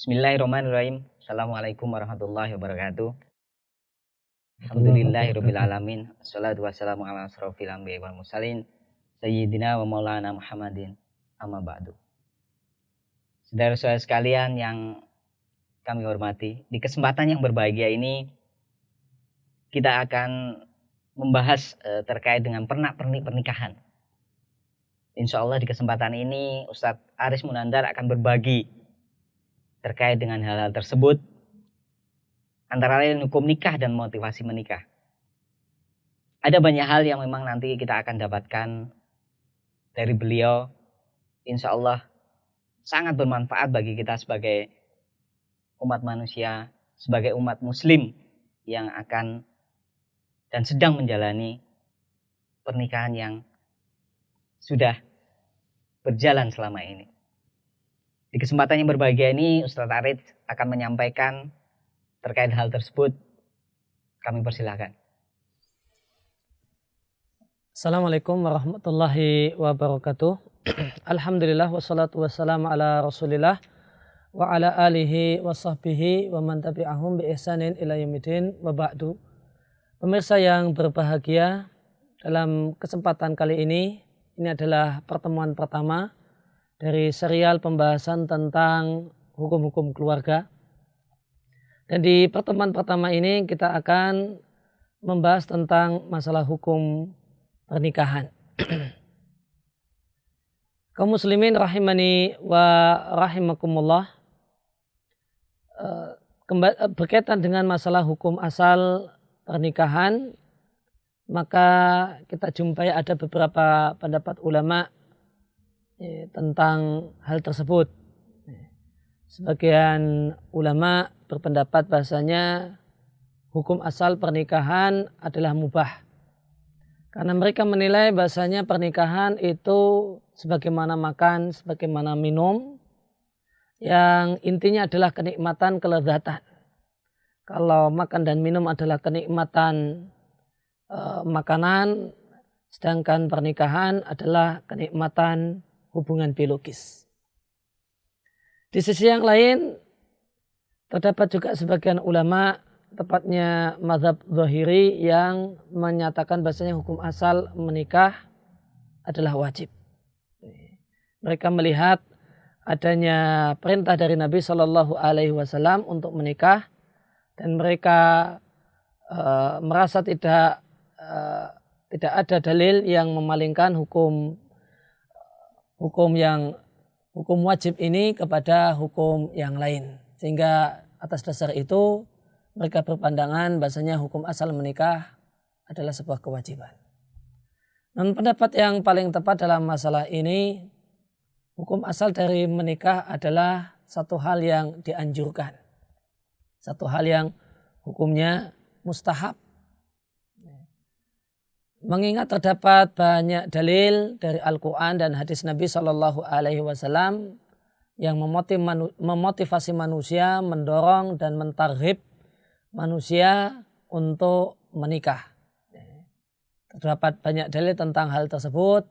Bismillahirrahmanirrahim. Assalamualaikum warahmatullahi wabarakatuh. Alhamdulillahirabbil alamin. Wassalatu wassalamu ala asrofil anbiya'i wal mursalin sayyidina wa maulana Muhammadin. Amma ba'du. Saudara-saudara sekalian yang kami hormati, di kesempatan yang berbahagia ini kita akan membahas terkait dengan pernak-pernik pernikahan. Insya Allah di kesempatan ini Ustadz Aris Munandar akan berbagi terkait dengan hal-hal tersebut, antara lain hukum nikah dan motivasi menikah. Ada banyak hal yang memang nanti kita akan dapatkan dari beliau. Insya Allah sangat bermanfaat bagi kita sebagai umat manusia, sebagai umat muslim yang akan dan sedang menjalani pernikahan yang sudah berjalan selama ini. Di kesempatan yang berbahagia ini, Ustadz Aris akan menyampaikan terkait hal tersebut. Kami persilahkan. Assalamualaikum warahmatullahi wabarakatuh. Alhamdulillah wassalatu wassalamu ala rasulillah wa ala alihi wa sahbihi wa man tabi'ahum bi ihsanin ila yaumidin wa ba'du. Pemirsa yang berbahagia, dalam kesempatan kali ini adalah pertemuan pertama dari serial pembahasan tentang hukum-hukum keluarga. Dan di pertemuan pertama ini kita akan membahas tentang masalah hukum pernikahan. Kaum muslimin rahimani wa rahimakumullah, berkaitan dengan masalah hukum asal pernikahan, maka kita jumpai ada beberapa pendapat ulama tentang hal tersebut. Sebagian ulama berpendapat bahasanya hukum asal pernikahan adalah mubah, karena mereka menilai bahasanya pernikahan itu sebagaimana makan, sebagaimana minum, yang intinya adalah kenikmatan, kelezatan. Kalau makan dan minum adalah kenikmatan makanan, sedangkan pernikahan adalah kenikmatan hubungan biologis. Di sisi yang lain, terdapat juga sebagian ulama, tepatnya mazhab Zahiri, yang menyatakan bahasanya hukum asal menikah adalah wajib. Mereka melihat adanya perintah dari Nabi Shallallahu Alaihi Wasallam untuk menikah, dan mereka merasa tidak ada dalil yang memalingkan hukum wajib ini kepada hukum yang lain, sehingga atas dasar itu mereka berpandangan bahasanya hukum asal menikah adalah sebuah kewajiban. Dan pendapat yang paling tepat dalam masalah ini, hukum asal dari menikah adalah satu hal yang dianjurkan, satu hal yang hukumnya mustahab. Mengingat terdapat banyak dalil dari Al-Quran dan hadis Nabi Shallallahu Alaihi Wasallam yang memotivasi manusia, mendorong dan mentarghib manusia untuk menikah. Terdapat banyak dalil tentang hal tersebut,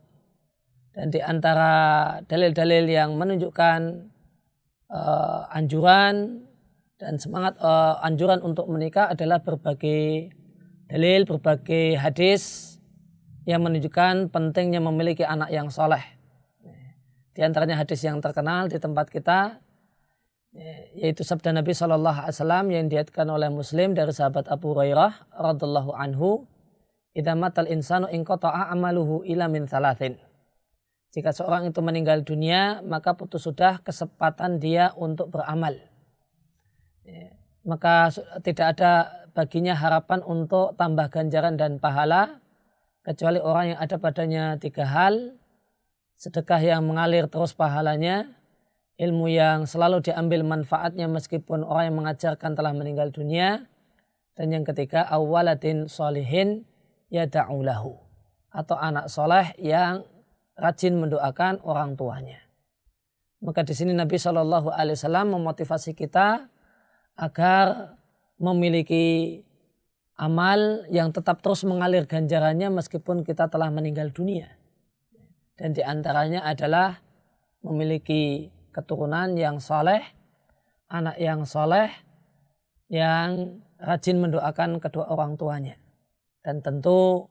dan di antara dalil-dalil yang menunjukkan anjuran dan semangat anjuran untuk menikah adalah berbagai dalil, berbagai hadis yang menunjukkan pentingnya memiliki anak yang soleh. Di antaranya hadis yang terkenal di tempat kita, yaitu sabda Nabi Shallallahu Alaihi Wasallam yang diriwayatkan oleh Muslim dari sahabat Abu Hurairah radhiallahu anhu, "Idza matal insanu inqata'a amaluhu illa min thalathin." Jika seorang itu meninggal dunia, maka putus sudah kesempatan dia untuk beramal. Maka tidak ada baginya harapan untuk tambah ganjaran dan pahala, kecuali orang yang ada padanya tiga hal: sedekah yang mengalir terus pahalanya, ilmu yang selalu diambil manfaatnya meskipun orang yang mengajarkan telah meninggal dunia, dan yang ketiga awwaladin sholihin yada'u lahu, atau anak soleh yang rajin mendoakan orang tuanya. Maka di sini Nabi Shallallahu Alaihi Wasallam memotivasi kita agar memiliki amal yang tetap terus mengalir ganjarannya meskipun kita telah meninggal dunia. Dan di antaranya adalah memiliki keturunan yang saleh anak yang soleh yang rajin mendoakan kedua orang tuanya. Dan tentu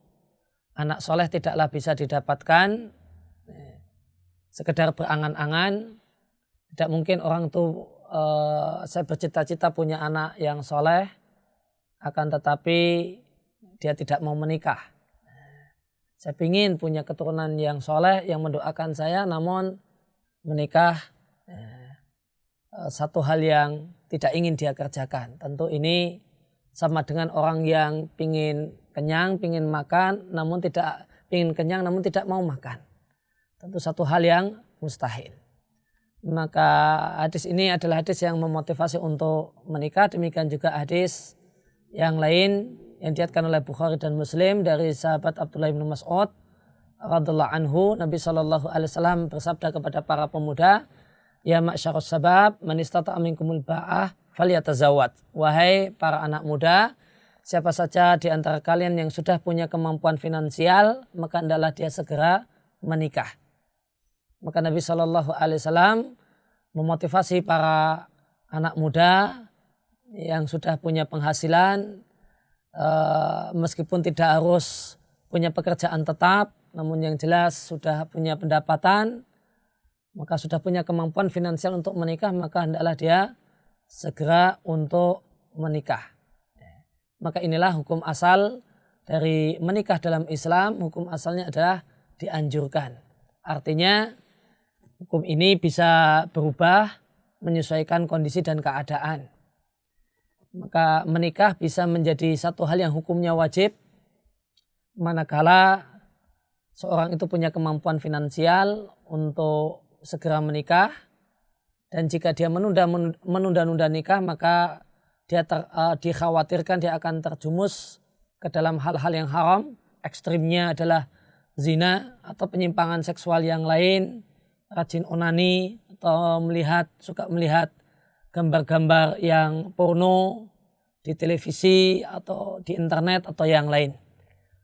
anak soleh tidaklah bisa didapatkan sekedar berangan-angan. Tidak mungkin orang itu saya bercita-cita punya anak yang soleh, akan tetapi dia tidak mau menikah. Saya ingin punya keturunan yang soleh yang mendoakan saya, namun menikah satu hal yang tidak ingin dia kerjakan. Tentu ini sama dengan orang yang pingin kenyang, pingin makan, namun tidak pingin kenyang, namun tidak mau makan. Tentu satu hal yang mustahil. Maka hadis ini adalah hadis yang memotivasi untuk menikah. Demikian juga hadis yang lain yang diriwayatkan oleh Bukhari dan Muslim dari sahabat Abdullah bin Mas'ud radhiyallahu anhu. Nabi SAW bersabda kepada para pemuda, ya ma'syarus sabab man istata'a minkumul ba'ah falyatazawwad. Wahai para anak muda, siapa saja di antara kalian yang sudah punya kemampuan finansial, maka hendaklah dia segera menikah. Maka Nabi SAW memotivasi para anak muda yang sudah punya penghasilan, meskipun tidak harus punya pekerjaan tetap, namun yang jelas sudah punya pendapatan, maka sudah punya kemampuan finansial untuk menikah, maka hendaklah dia segera untuk menikah. Maka inilah hukum asal dari menikah dalam Islam. Hukum asalnya adalah dianjurkan. Artinya hukum ini bisa berubah menyesuaikan kondisi dan keadaan. Maka menikah bisa menjadi satu hal yang hukumnya wajib manakala seorang itu punya kemampuan finansial untuk segera menikah, dan jika dia menunda-nunda nikah, maka dia dikhawatirkan dia akan terjumus ke dalam hal-hal yang haram. Ekstrimnya adalah zina atau penyimpangan seksual yang lain, rajin onani atau suka melihat gambar-gambar yang porno di televisi atau di internet atau yang lain.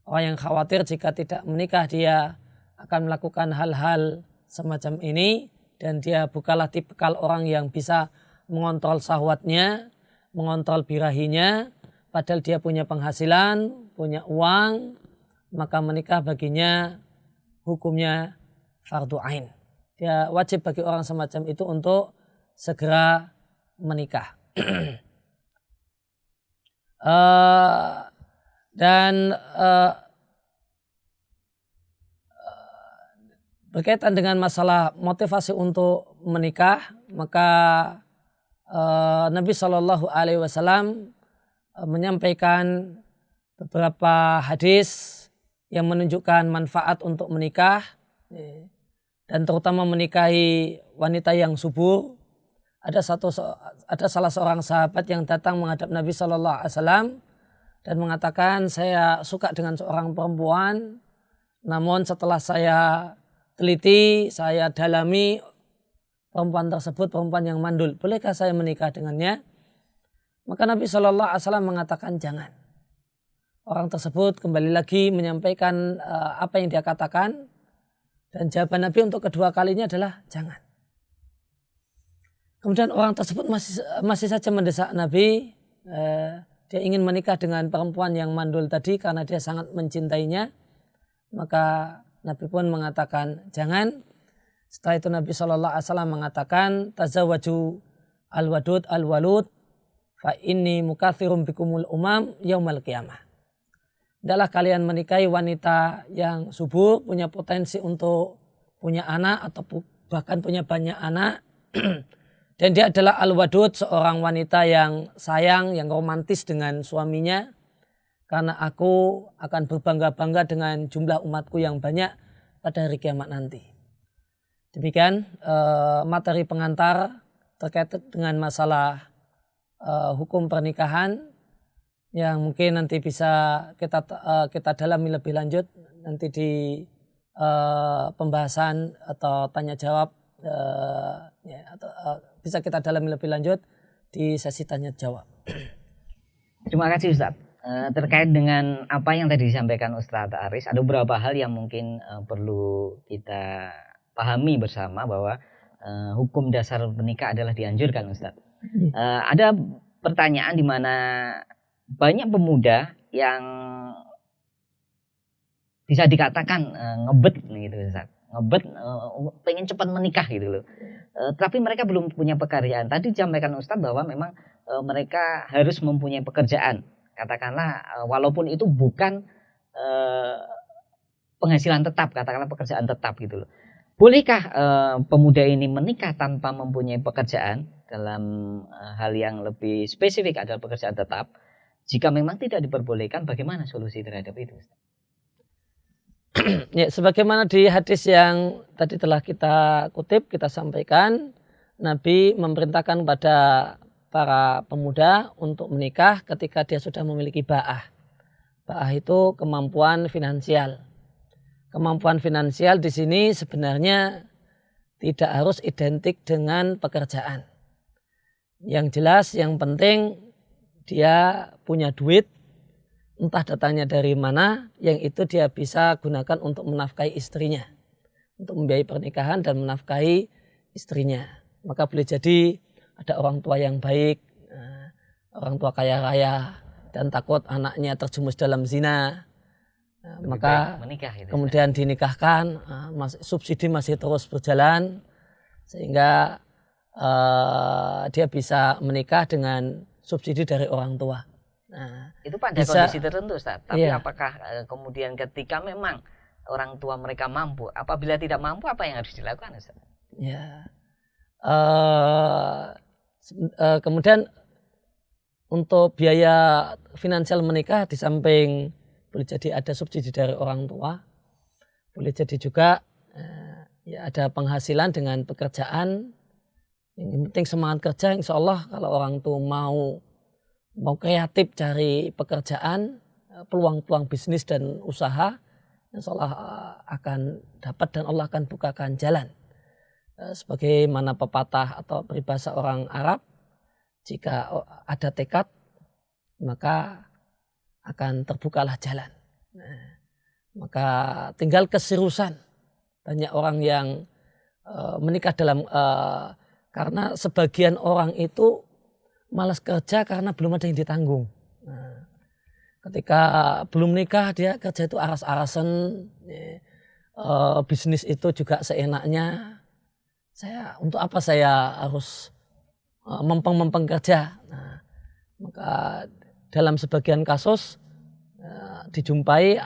Orang yang khawatir jika tidak menikah dia akan melakukan hal-hal semacam ini, dan dia bukanlah tipikal orang yang bisa mengontrol syahwatnya, mengontrol birahinya, padahal dia punya penghasilan, punya uang, maka menikah baginya hukumnya fardu ain. Dia wajib bagi orang semacam itu untuk segera menikah. Berkaitan dengan masalah motivasi untuk menikah, maka Nabi SAW menyampaikan beberapa hadis yang menunjukkan manfaat untuk menikah, dan terutama menikahi wanita yang subur. Ada salah seorang sahabat yang datang menghadap Nabi SAW dan mengatakan, saya suka dengan seorang perempuan, namun setelah saya teliti, saya dalami, perempuan tersebut perempuan yang mandul. Bolehkah saya menikah dengannya? Maka Nabi SAW mengatakan jangan. Orang tersebut kembali lagi menyampaikan apa yang dia katakan, dan jawaban Nabi untuk kedua kalinya adalah jangan. Kemudian orang tersebut masih saja mendesak Nabi. Dia ingin menikah dengan perempuan yang mandul tadi karena dia sangat mencintainya. Maka Nabi pun mengatakan jangan. Setelah itu Nabi SAW mengatakan, tazawwaju al-wadud al-walud fa inni mukathirum bikumul umam yaumal qiyamah. Hendaklah kalian menikahi wanita yang subur, punya potensi untuk punya anak atau bahkan punya banyak anak. Dan dia adalah al-wadud, seorang wanita yang sayang, yang romantis dengan suaminya. Karena aku akan berbangga-bangga dengan jumlah umatku yang banyak pada hari kiamat nanti. Demikian materi pengantar terkait dengan masalah hukum pernikahan yang mungkin nanti bisa kita dalami lebih lanjut nanti di pembahasan atau tanya jawab, bisa kita dalami lebih lanjut di sesi tanya jawab. Terima kasih Ustadz. Terkait dengan apa yang tadi disampaikan Ustadz Aris, ada beberapa hal yang mungkin perlu kita pahami bersama bahwa hukum dasar menikah adalah dianjurkan Ustadz. Ada pertanyaan di mana banyak pemuda yang bisa dikatakan ngebet gitu Ustaz. Ngebet pengen cepat menikah gitu loh. Tapi mereka belum punya pekerjaan. Tadi disampaikan Ustaz bahwa memang mereka harus mempunyai pekerjaan. Katakanlah walaupun itu bukan penghasilan tetap, katakanlah pekerjaan tetap gitu loh. Bolehkah pemuda ini menikah tanpa mempunyai pekerjaan dalam hal yang lebih spesifik adalah pekerjaan tetap? Jika memang tidak diperbolehkan, bagaimana solusi terhadap itu? Ya, sebagaimana di hadis yang tadi telah kita kutip, kita sampaikan, Nabi memerintahkan kepada para pemuda untuk menikah ketika dia sudah memiliki ba'ah. Ba'ah itu kemampuan finansial. Kemampuan finansial di sini sebenarnya tidak harus identik dengan pekerjaan. Yang jelas, yang penting dia punya duit, entah datangnya dari mana, yang itu dia bisa gunakan untuk menafkahi istrinya, untuk membiayai pernikahan dan menafkahi istrinya. Maka boleh jadi ada orang tua yang baik, orang tua kaya raya, dan takut anaknya terjumus dalam zina, maka menikah itu, kemudian dinikahkan, subsidi masih terus berjalan, sehingga dia bisa menikah dengan subsidi dari orang tua. Nah, itu pada kondisi tertentu Ustaz. Tapi iya. apakah kemudian ketika memang orang tua mereka mampu, apabila tidak mampu apa yang harus dilakukan Ustaz? Ya. Kemudian untuk biaya finansial menikah di samping boleh jadi ada subsidi dari orang tua, boleh jadi juga ya ada penghasilan dengan pekerjaan. Yang penting semangat kerja, insya Allah kalau orang tua mau kreatif cari pekerjaan, peluang-peluang bisnis dan usaha, insya Allah akan dapat dan Allah akan bukakan jalan. Sebagaimana pepatah atau peribahasa orang Arab, jika ada tekad maka akan terbukalah jalan. Nah, maka tinggal keseriusan. Banyak orang yang menikah karena sebagian orang itu malas kerja karena belum ada yang ditanggung. Nah, ketika belum nikah dia kerja itu aras-arasan, bisnis itu juga seenaknya. Untuk apa saya harus mempeng-mempeng kerja? Nah, maka dalam sebagian kasus dijumpai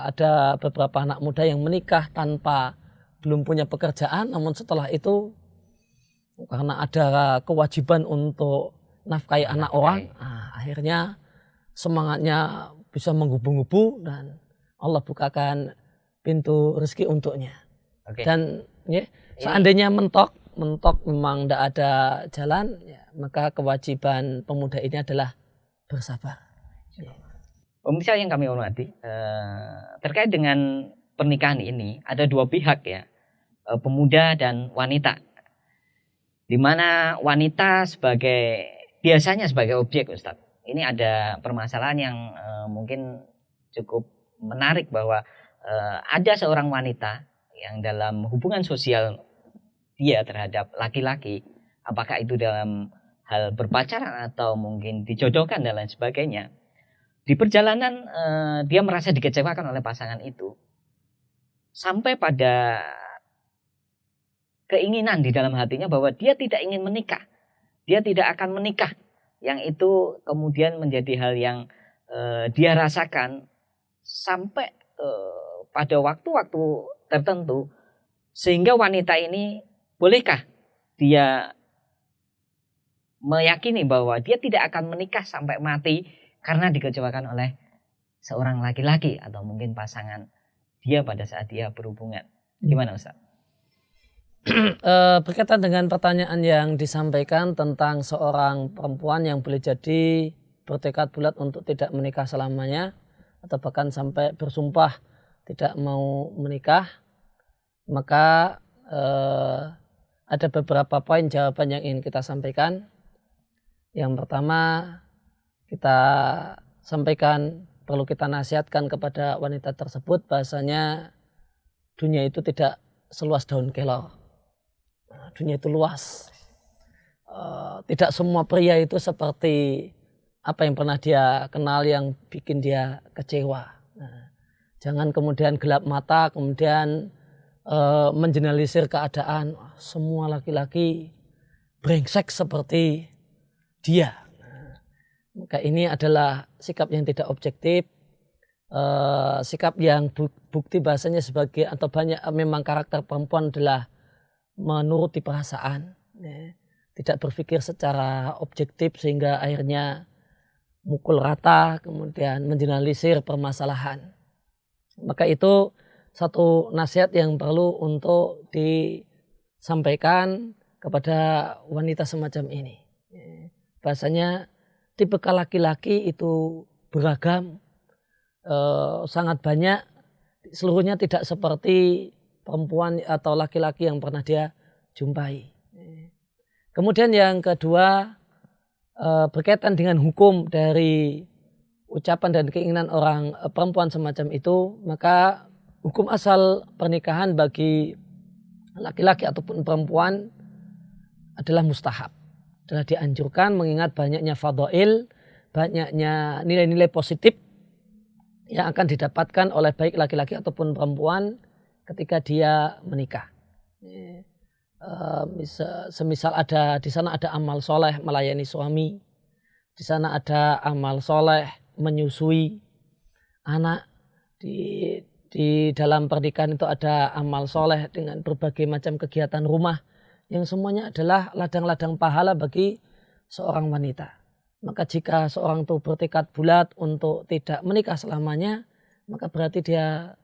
ada beberapa anak muda yang menikah tanpa belum punya pekerjaan, namun setelah itu karena ada kewajiban untuk nafkahi anak orang, akhirnya semangatnya bisa menggubu-gubu dan Allah bukakan pintu rezeki untuknya. Okay. Dan ya, seandainya mentok memang tidak ada jalan, ya, maka kewajiban pemuda ini adalah bersabar. Pemirsa yang kami hormati, terkait dengan pernikahan ini ada dua pihak ya, pemuda dan wanita. Di mana wanita biasanya sebagai objek Ustadz. Ini ada permasalahan yang mungkin cukup menarik bahwa ada seorang wanita yang dalam hubungan sosial dia terhadap laki-laki, apakah itu dalam hal berpacaran atau mungkin dijodohkan dan lain sebagainya. Di perjalanan dia merasa dikecewakan oleh pasangan itu. Sampai pada keinginan di dalam hatinya bahwa dia tidak ingin menikah. Dia tidak akan menikah. Yang itu kemudian menjadi hal yang dia rasakan sampai pada waktu-waktu tertentu. Sehingga wanita ini, bolehkah dia meyakini bahwa dia tidak akan menikah sampai mati karena dikecewakan oleh seorang laki-laki atau mungkin pasangan dia pada saat dia berhubungan. Gimana Ustaz? Berkaitan dengan pertanyaan yang disampaikan tentang seorang perempuan yang boleh jadi bertekad bulat untuk tidak menikah selamanya atau bahkan sampai bersumpah tidak mau menikah, maka ada beberapa poin jawaban yang ingin kita sampaikan. Yang pertama, kita sampaikan, perlu kita nasihatkan kepada wanita tersebut bahasanya dunia itu tidak seluas daun kelor. Dunia itu luas. tidak semua pria itu seperti apa yang pernah dia kenal yang bikin dia kecewa. Nah, jangan kemudian gelap mata, kemudian mengeneralisir keadaan. Semua laki-laki brengsek seperti dia. Nah, maka ini adalah sikap yang tidak objektif, sikap yang bukti bahasanya sebagai atau banyak memang karakter perempuan adalah menuruti perasaan, ya. Tidak berpikir secara objektif sehingga akhirnya mukul rata kemudian mengeneralisir permasalahan. Maka itu satu nasihat yang perlu untuk disampaikan kepada wanita semacam ini. Bahasanya tipikal laki-laki itu beragam, sangat banyak, seluruhnya tidak seperti perempuan atau laki-laki yang pernah dia jumpai. Kemudian yang kedua, berkaitan dengan hukum dari ucapan dan keinginan orang perempuan semacam itu, maka hukum asal pernikahan bagi laki-laki ataupun perempuan adalah mustahab, adalah dianjurkan mengingat banyaknya fadhail, banyaknya nilai-nilai positif yang akan didapatkan oleh baik laki-laki ataupun perempuan ketika dia menikah. Semisal ada di sana ada amal soleh melayani suami, di sana ada amal soleh menyusui anak, di dalam pernikahan itu ada amal soleh dengan berbagai macam kegiatan rumah yang semuanya adalah ladang-ladang pahala bagi seorang wanita. Maka jika seorang itu bertekad bulat untuk tidak menikah selamanya, maka berarti dia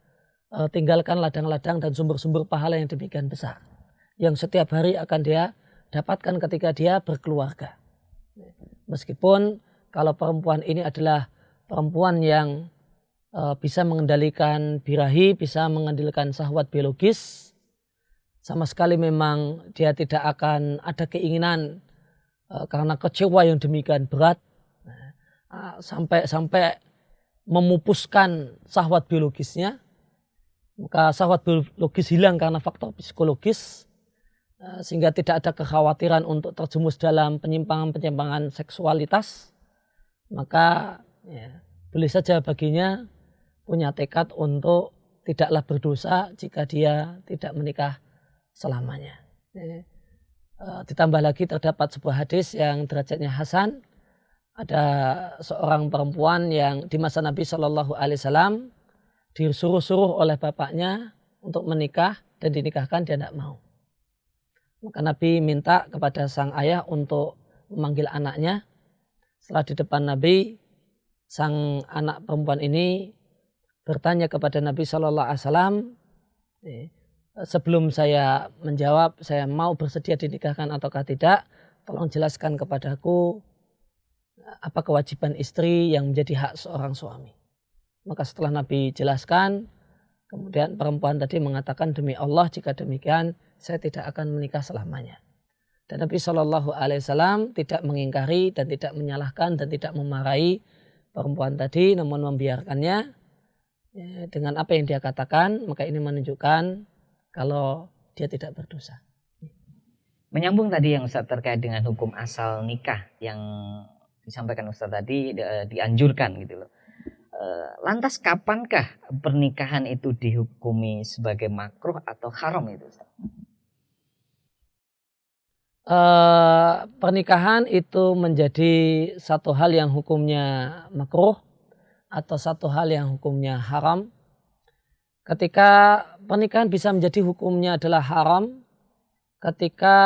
tinggalkan ladang-ladang dan sumber-sumber pahala yang demikian besar, yang setiap hari akan dia dapatkan ketika dia berkeluarga. Meskipun kalau perempuan ini adalah perempuan yang bisa mengendalikan birahi, bisa mengendalikan syahwat biologis, sama sekali memang dia tidak akan ada keinginan karena kecewa yang demikian berat sampai memupuskan syahwat biologisnya, maka syahwat biologis hilang karena faktor psikologis, sehingga tidak ada kekhawatiran untuk terjerumus dalam penyimpangan-penyimpangan seksualitas, maka ya, boleh saja baginya punya tekad untuk tidaklah berdosa jika dia tidak menikah selamanya. Ditambah lagi terdapat sebuah hadis yang derajatnya hasan. Ada seorang perempuan yang di masa Nabi Shallallahu Alaihi Wasallam disuruh-suruh oleh bapaknya untuk menikah dan dinikahkan, dia tidak mau. Maka Nabi minta kepada sang ayah untuk memanggil anaknya. Setelah di depan Nabi, sang anak perempuan ini bertanya kepada Nabi Shallallahu Alaihi Wasallam, sebelum saya menjawab saya mau bersedia dinikahkan ataukah tidak, tolong jelaskan kepadaku apa kewajiban istri yang menjadi hak seorang suami. Maka setelah Nabi jelaskan, kemudian perempuan tadi mengatakan, demi Allah jika demikian saya tidak akan menikah selamanya. Dan Nabi Shallallahu Alaihi Wasallam tidak mengingkari dan tidak menyalahkan dan tidak memarahi perempuan tadi, namun membiarkannya dengan apa yang dia katakan. Maka ini menunjukkan kalau dia tidak berdosa. Menyambung tadi yang Ustaz terkait dengan hukum asal nikah yang disampaikan Ustaz tadi, dianjurkan gitu loh. Lantas kapankah pernikahan itu dihukumi sebagai makruh atau haram itu Ustaz? Pernikahan itu menjadi satu hal yang hukumnya makruh atau satu hal yang hukumnya haram. Ketika pernikahan bisa menjadi hukumnya adalah haram ketika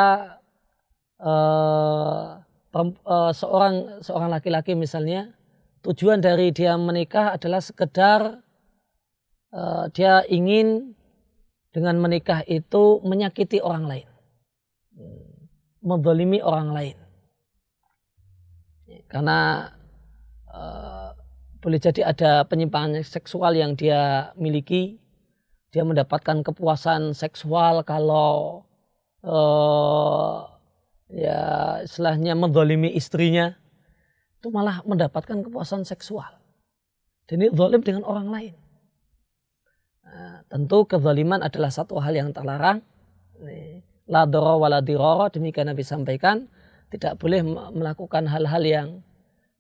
seorang laki-laki misalnya tujuan dari dia menikah adalah sekedar dia ingin dengan menikah itu menyakiti orang lain, menzalimi orang lain. Karena boleh jadi ada penyimpangan seksual yang dia miliki, dia mendapatkan kepuasan seksual kalau ya istilahnya menzalimi istrinya, itu malah mendapatkan kepuasan seksual. Dan ini zalim dengan orang lain. Nah, tentu kezaliman adalah satu hal yang terlarang. La dharara wa la dirara, demikian Nabi sampaikan. tidak boleh melakukan hal-hal yang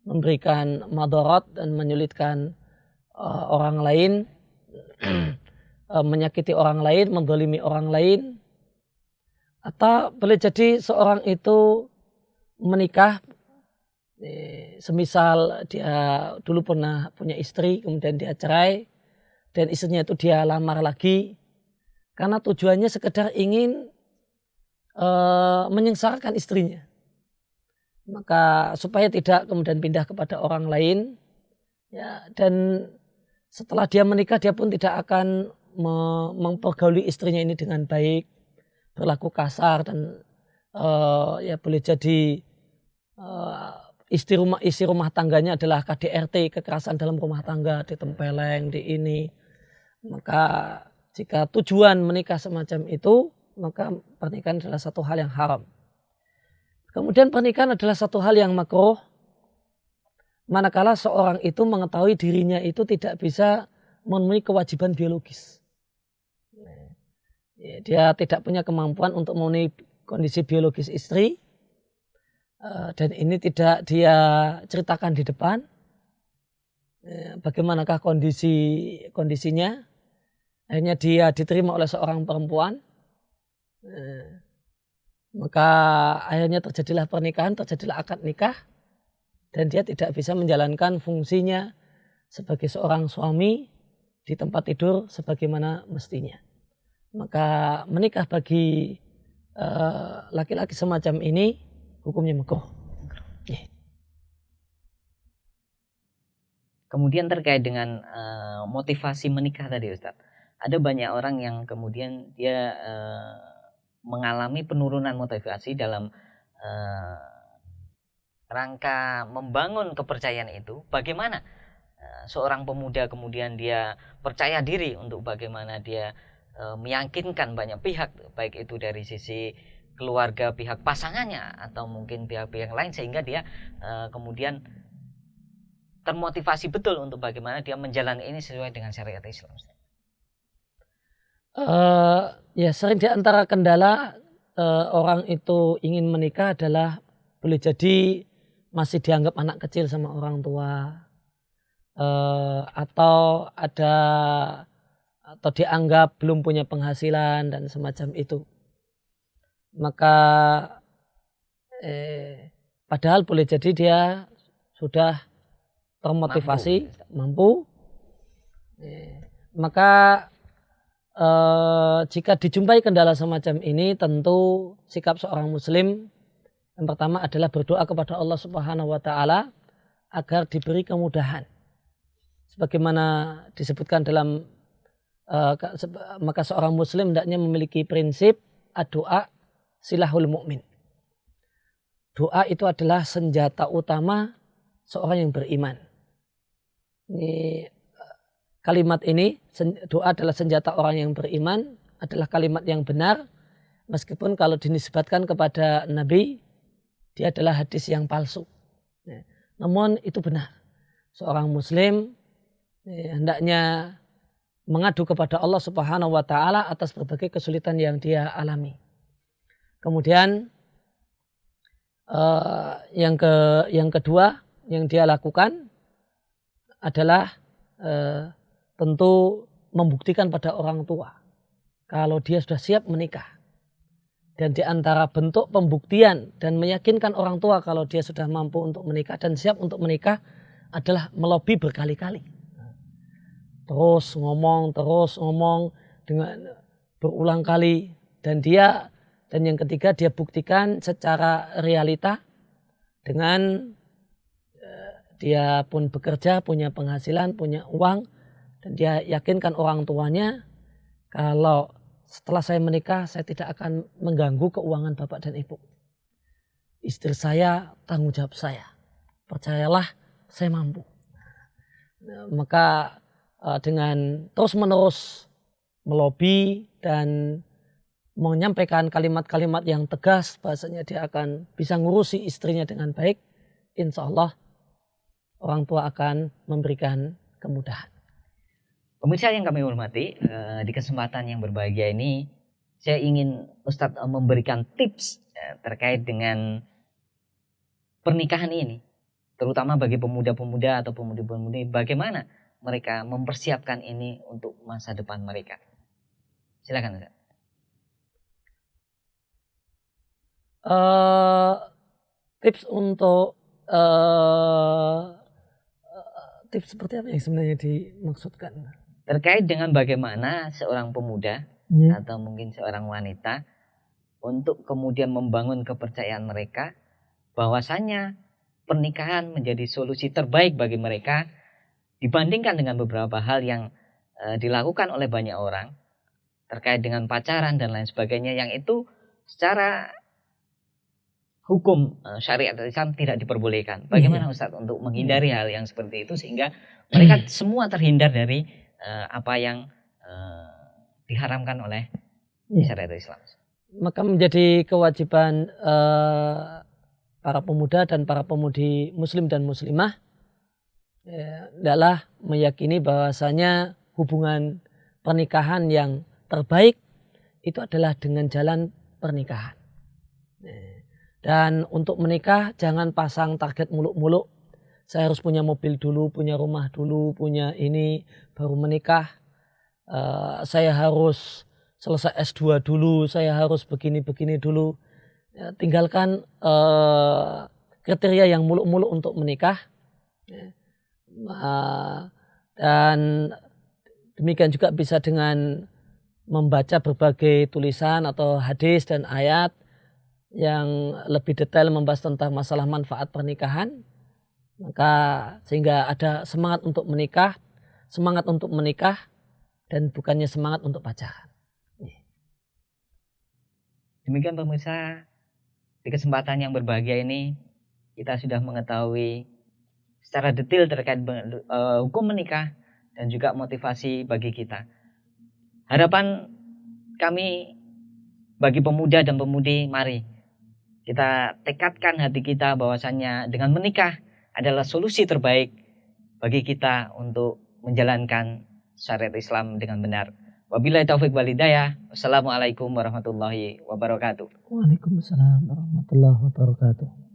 memberikan madarat dan menyulitkan orang lain, menyakiti orang lain, mendolimi orang lain. Atau boleh jadi seorang itu menikah, semisal dia dulu pernah punya istri, kemudian dia cerai, dan istrinya itu dia lamar lagi, karena tujuannya sekedar ingin menyengsarakan istrinya. Maka supaya tidak kemudian pindah kepada orang lain, ya, dan setelah dia menikah dia pun tidak akan mempergauli istrinya ini dengan baik, berlaku kasar dan ya boleh jadi isi rumah tangganya adalah KDRT, kekerasan dalam rumah tangga, ditempeleng, di ini. Maka jika tujuan menikah semacam itu, maka pernikahan adalah satu hal yang haram. Kemudian pernikahan adalah satu hal yang makruh, manakala seorang itu mengetahui dirinya itu tidak bisa memenuhi kewajiban biologis. Dia tidak punya kemampuan untuk memenuhi kondisi biologis istri, dan ini tidak dia ceritakan di depan. Bagaimanakah kondisinya? Akhirnya dia diterima oleh seorang perempuan. Maka akhirnya terjadilah pernikahan, terjadilah akad nikah, dan dia tidak bisa menjalankan fungsinya sebagai seorang suami di tempat tidur sebagaimana mestinya. Maka menikah bagi laki-laki semacam ini hukumnya makruh. Kemudian terkait dengan motivasi menikah tadi Ustadz, ada banyak orang yang kemudian dia mengalami penurunan motivasi dalam rangka membangun kepercayaan itu. Bagaimana seorang pemuda kemudian dia percaya diri untuk bagaimana dia meyakinkan banyak pihak, baik itu dari sisi keluarga pihak pasangannya atau mungkin pihak-pihak lain, sehingga dia kemudian termotivasi betul untuk bagaimana dia menjalani ini sesuai dengan syariat Islam. Ya, sering di antara kendala orang itu ingin menikah adalah boleh jadi masih dianggap anak kecil sama orang tua, atau dianggap belum punya penghasilan dan semacam itu. Maka padahal boleh jadi dia sudah termotivasi, mampu. Maka jika dijumpai kendala semacam ini, tentu sikap seorang muslim yang pertama adalah berdoa kepada Allah Subhanahu wa taala agar diberi kemudahan. Sebagaimana disebutkan dalam maka seorang muslim hendaknya memiliki prinsip doa silahul mu'min. Doa itu adalah senjata utama seorang yang beriman. Ini kalimat ini, doa adalah senjata orang yang beriman, adalah kalimat yang benar, meskipun kalau dinisbatkan kepada Nabi, dia adalah hadis yang palsu. Namun itu benar. Seorang muslim hendaknya mengadu kepada Allah Subhanahu wa taala atas berbagai kesulitan yang dia alami. Kemudian yang kedua yang dia lakukan adalah tentu membuktikan pada orang tua kalau dia sudah siap menikah. Dan di antara bentuk pembuktian dan meyakinkan orang tua kalau dia sudah mampu untuk menikah dan siap untuk menikah adalah melobi berkali-kali. Terus ngomong dengan berulang kali. Dan yang ketiga dia buktikan secara realita dengan dia pun bekerja, punya penghasilan, punya uang, dan dia yakinkan orang tuanya kalau setelah saya menikah saya tidak akan mengganggu keuangan bapak dan ibu. Istri saya tanggung jawab saya. Percayalah, saya mampu. Maka dengan terus-menerus melobi dan menyampaikan kalimat-kalimat yang tegas, bahasanya dia akan bisa ngurusi istrinya dengan baik, insya Allah orang tua akan memberikan kemudahan. Pemirsa yang kami hormati, di kesempatan yang berbahagia ini saya ingin Ustadz memberikan tips terkait dengan pernikahan ini, terutama bagi pemuda-pemuda atau pemudi-pemudi, bagaimana mereka mempersiapkan ini untuk masa depan mereka? Silakan Ustaz. Tips untuk tips seperti apa yang sebenarnya dimaksudkan? Terkait dengan bagaimana seorang pemuda Ya. atau mungkin seorang wanita untuk kemudian membangun kepercayaan mereka bahwasanya pernikahan menjadi solusi terbaik bagi mereka dibandingkan dengan beberapa hal yang dilakukan oleh banyak orang terkait dengan pacaran dan lain sebagainya, yang itu secara hukum syariat Islam tidak diperbolehkan. Bagaimana Ustaz untuk menghindari hal yang seperti itu sehingga mereka semua terhindar dari apa yang diharamkan oleh syariat Islam? Maka menjadi kewajiban para pemuda dan para pemudi muslim dan muslimah adalah meyakini bahwasanya hubungan pernikahan yang terbaik itu adalah dengan jalan pernikahan. Dan untuk menikah jangan pasang target muluk-muluk. Saya harus punya mobil dulu, punya rumah dulu, punya ini baru menikah. Saya harus selesai S2 dulu, saya harus begini-begini dulu. Tinggalkan kriteria yang muluk-muluk untuk menikah. Dan demikian juga bisa dengan membaca berbagai tulisan atau hadis dan ayat yang lebih detail membahas tentang masalah manfaat pernikahan, maka sehingga ada semangat untuk menikah dan bukannya semangat untuk pacaran. Demikian pemirsa, di kesempatan yang berbahagia ini kita sudah mengetahui secara detail terkait hukum menikah dan juga motivasi bagi kita. Harapan kami bagi pemuda dan pemudi, mari kita tekadkan hati kita bahwasannya dengan menikah adalah solusi terbaik bagi kita untuk menjalankan syariat Islam dengan benar. Wabillahi taufik wal hidayah. Wassalamualaikum warahmatullahi wabarakatuh. Waalaikumsalam warahmatullahi wabarakatuh.